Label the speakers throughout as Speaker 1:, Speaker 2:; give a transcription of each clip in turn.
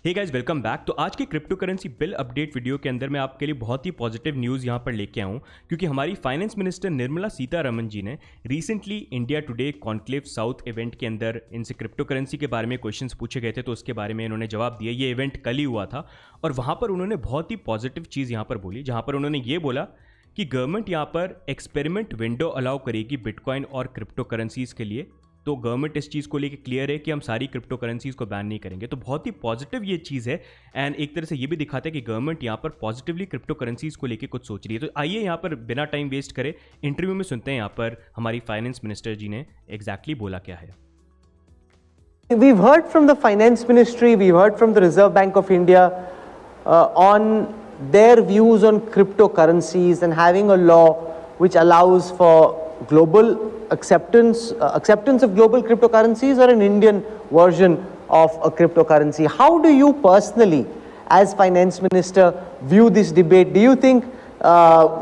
Speaker 1: Hey guys, welcome back. तो आज के crypto currency bill update video के अंदर मैं आपके लिए बहुत ही पॉजिटिव न्यूज़ यहाँ पर लेके आऊँ, क्योंकि हमारी फाइनेंस मिनिस्टर निर्मला सीतारमण जी ने recently India today conclave south event के अंदर इनसे क्रिप्टो करेंसी के बारे में क्वेश्चंस पूछे गए थे, तो उसके बारे में इन्होंने जवाब दिया। ये इवेंट कल ही हुआ था और वहाँ पर उन्होंने बहुत ही पॉजिटिव चीज़ यहाँ पर बोली, जहाँ पर उन्होंने ये बोला कि गवर्नमेंट यहाँ पर एक्सपेरिमेंट विंडो अलाउ करेगी बिटकॉइन और क्रिप्टो करेंसीज के लिए। तो गवर्नमेंट इस चीज़ को लेकर क्लियर है कि हम सारी क्रिप्टो करेंसीज को बैन नहीं करेंगे। तो बहुत ही पॉजिटिव ये चीज़ है एंड एक तरह से ये भी दिखाता है कि गवर्नमेंट यहाँ पर पॉजिटिवली क्रिप्टो करेंसीज को लेकर कुछ सोच रही है। तो आइए यहाँ पर बिना टाइम वेस्ट करे इंटरव्यू में सुनते हैं यहाँ पर हमारी फाइनेंस मिनिस्टर जी ने एग्जैक्टली बोला क्या है।
Speaker 2: We've heard from the Finance Ministry, we've heard from the Reserve Bank of India on their views on cryptocurrencies and having a law which allows for global acceptance of global cryptocurrencies or an Indian version of a cryptocurrency. How do you personally, as Finance Minister, view this debate? Do you think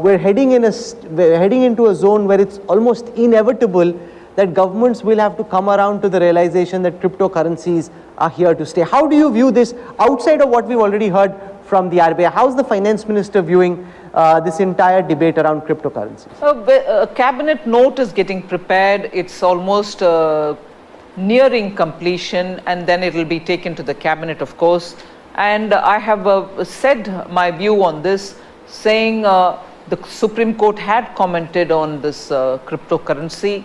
Speaker 2: we're heading into a zone where it's almost inevitable that governments will have to come around to the realization that cryptocurrencies are here to stay? How do you view this outside of what we've already heard from the RBI? How's the Finance Minister viewing this entire debate around cryptocurrencies?
Speaker 3: A cabinet note is getting prepared. It's almost nearing completion, and then it will be taken to the cabinet, of course. And I have said my view on this, saying the Supreme Court had commented on this cryptocurrency.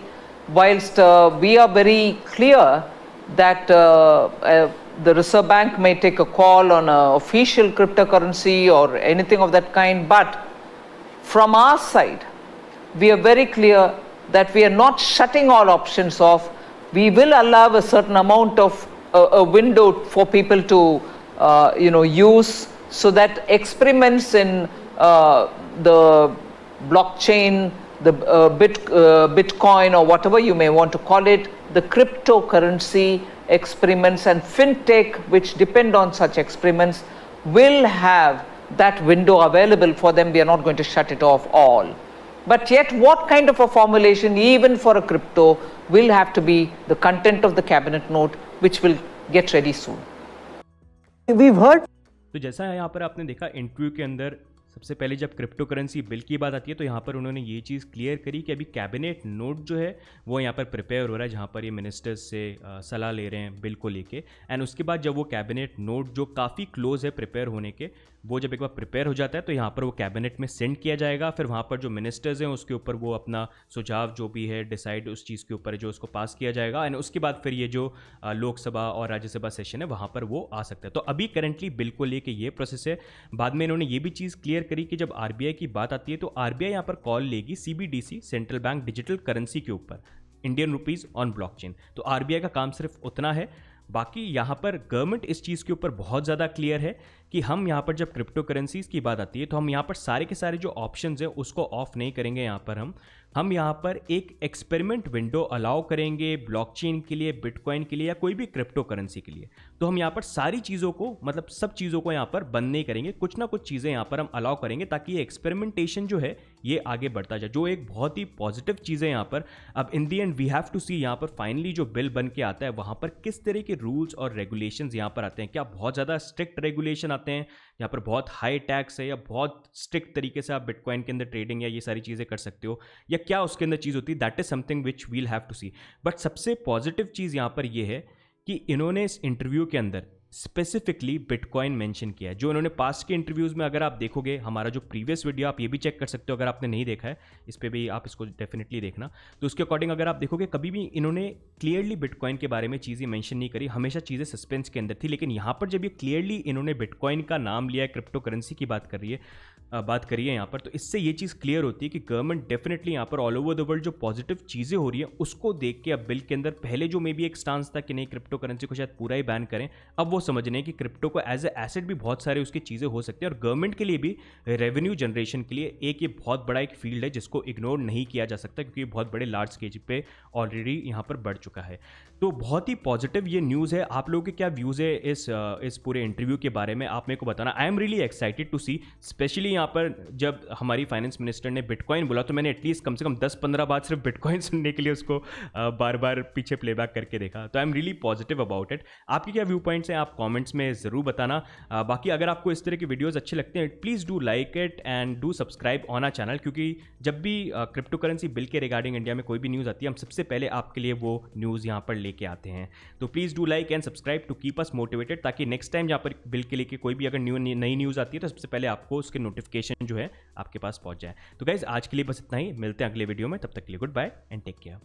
Speaker 3: Whilst we are very clear that the Reserve Bank may take a call on an official cryptocurrency or anything of that kind, but from our side, we are very clear that we are not shutting all options off. We will allow a certain amount of a window for people to use, so that experiments in the blockchain, the Bitcoin or whatever you may want to call it, the cryptocurrency experiments and fintech which depend on such experiments will have that window available for them. We are not going to shut it off all. But yet what kind of a formulation, even for a crypto, will have to be the content of the cabinet note, which will get ready soon.
Speaker 2: We've heard.
Speaker 1: तो जैसा यहाँ पर आपने देखा interview के अंदर, सबसे पहले जब क्रिप्टो करेंसी बिल की बात आती है तो यहाँ पर उन्होंने ये चीज़ क्लियर करी कि अभी कैबिनेट नोट जो है वो यहाँ पर प्रिपेयर हो रहा है, जहाँ पर ये मिनिस्टर्स से सलाह ले रहे हैं बिल को लेके। एंड उसके बाद जब वो कैबिनेट नोट जो काफ़ी क्लोज है प्रिपेयर होने के, वो जब एक बार प्रिपेयर हो जाता है तो यहाँ पर वो कैबिनेट में सेंड किया जाएगा। फिर वहाँ पर जो मिनिस्टर्स हैं उसके ऊपर वो अपना सुझाव जो भी है डिसाइड उस चीज़ के ऊपर जो उसको पास किया जाएगा। एंड उसके बाद फिर ये जो लोकसभा और राज्यसभा सेशन है वहाँ पर वो आ सकता है। तो अभी करंटली बिल को लेके ये प्रोसेस है। बाद में इन्होंने ये भी चीज़ क्लियर करी कि जब आरबीआई की बात आती है तो आरबीआई यहाँ पर कॉल लेगी CBDC, central bank digital currency के ऊपर, इंडियन रुपीज़ ऑन ब्लॉकचेन। तो आरबीआई का काम सिर्फ उतना है। बाकी यहाँ पर गवर्नमेंट इस चीज़ के ऊपर बहुत ज़्यादा क्लियर है कि हम यहाँ पर जब क्रिप्टो करेंसीज की बात आती है तो हम यहाँ पर सारे के सारे जो ऑप्शंस हैं उसको ऑफ नहीं करेंगे। यहाँ पर हम यहाँ पर एक एक्सपेरिमेंट विंडो अलाउ करेंगे ब्लॉकचेन के लिए, बिटकॉइन के लिए या कोई भी क्रिप्टो करेंसी के लिए। तो हम यहाँ पर सारी चीज़ों को, मतलब सब चीज़ों को यहाँ पर बंद नहीं करेंगे, कुछ ना कुछ चीज़ें यहाँ पर हम अलाउ करेंगे ताकि ये एक्सपेरिमेंटेशन जो है ये आगे बढ़ता जाए, जो एक बहुत ही पॉजिटिव चीज़ है यहाँ पर। अब इन दी एंड वी हैव टू सी यहाँ पर फाइनली जो बिल बन के आता है वहाँ पर किस तरह के रूल्स और रेगुलेशंस यहाँ पर आते हैं। क्या बहुत ज़्यादा स्ट्रिक्ट रेगुलेशन आते हैं, यहाँ पर बहुत हाई टैक्स है, या बहुत स्ट्रिक्ट तरीके से आप बिटकॉइन के अंदर ट्रेडिंग या ये सारी चीज़ें कर सकते हो, या क्या उसके अंदर चीज़ होती है, that is something which will have to see. But सबसे पॉजिटिव चीज़ यहाँ पर ये है कि इन्होंने इस इंटरव्यू के अंदर स्पेसिफिकली बिटकॉइन मेंशन किया है। जो इन्होंने पास्ट के इंटरव्यूज़ में, अगर आप देखोगे हमारा जो प्रीवियस वीडियो, आप ये भी चेक कर सकते हो अगर आपने नहीं देखा है, इस पर भी आप इसको डेफिनेटली देखना। तो उसके अकॉर्डिंग अगर आप देखोगे कभी भी इन्होंने क्लियरली बिटकॉइन के बारे में चीज़ें मेंशन नहीं करी, हमेशा चीज़ें सस्पेंस के अंदर थी। लेकिन यहाँ पर जब ये क्लियरली इन्होंने बिटकॉइन का नाम लिया है, क्रिप्टो करेंसी की बात करी है यहाँ पर, तो इससे ये चीज़ क्लियर होती है कि गवर्नमेंट डेफिनेटली यहाँ पर ऑल ओवर द वर्ल्ड जो पॉजिटिव चीज़ें हो रही हैं उसको देख के अब बिल के अंदर, पहले जो मे बी एक स्टांस था कि नहीं क्रिप्टो करेंसी को शायद पूरा ही बैन करें, अब वो समझ रहे हैं कि क्रिप्टो को एज ए एसेट भी बहुत सारे उसकी चीज़ें हो सकती है। और गवर्नमेंट के लिए भी रेवेन्यू जनरेशन के लिए एक ये बहुत बड़ा एक फील्ड है जिसको इग्नोर नहीं किया जा सकता, क्योंकि बहुत बड़े लार्ज स्केज पे ऑलरेडी यहाँ पर बढ़ चुका है। तो बहुत ही पॉजिटिव ये न्यूज़ है। आप लोगों के क्या व्यूज़ है इस पूरे इंटरव्यू के बारे में, आप मेरे को बताना। I am really excited to see, specially यहाँ पर जब हमारी फाइनेंस मिनिस्टर ने बिटकॉइन बोला तो मैंने एटलीस्ट कम से कम 10-15 बार सिर्फ बिटकॉइन सुनने के लिए उसको बार बार पीछे प्लेबैक करके देखा। तो आई am really positive about it. आपके क्या व्यू पॉइंट्स हैं आप कॉमेंट्स में ज़रूर बताना। बाकी अगर आपको इस तरह की वीडियोज़ अच्छे लगते हैं please do like it and do subscribe on our channel, क्योंकि जब भी क्रिप्टो करेंसी बिल के रिगार्डिंग इंडिया में कोई भी न्यूज़ आती है हम सबसे पहले आपके लिए वो न्यूज़ यहाँ पर लेके आते हैं। तो please do like and subscribe to keep us motivated, ताकि नेक्स्ट टाइम जहाँ पर बिल के लेके कोई भी अगर नई न्यूज़ आती है तो सबसे पहले आपको उसके नोटिफिकेशन जो है आपके पास पहुँच जाए। तो गाइज आज के लिए बस इतना ही, मिलते हैं अगले वीडियो में, तब तक के लिए goodbye and take care.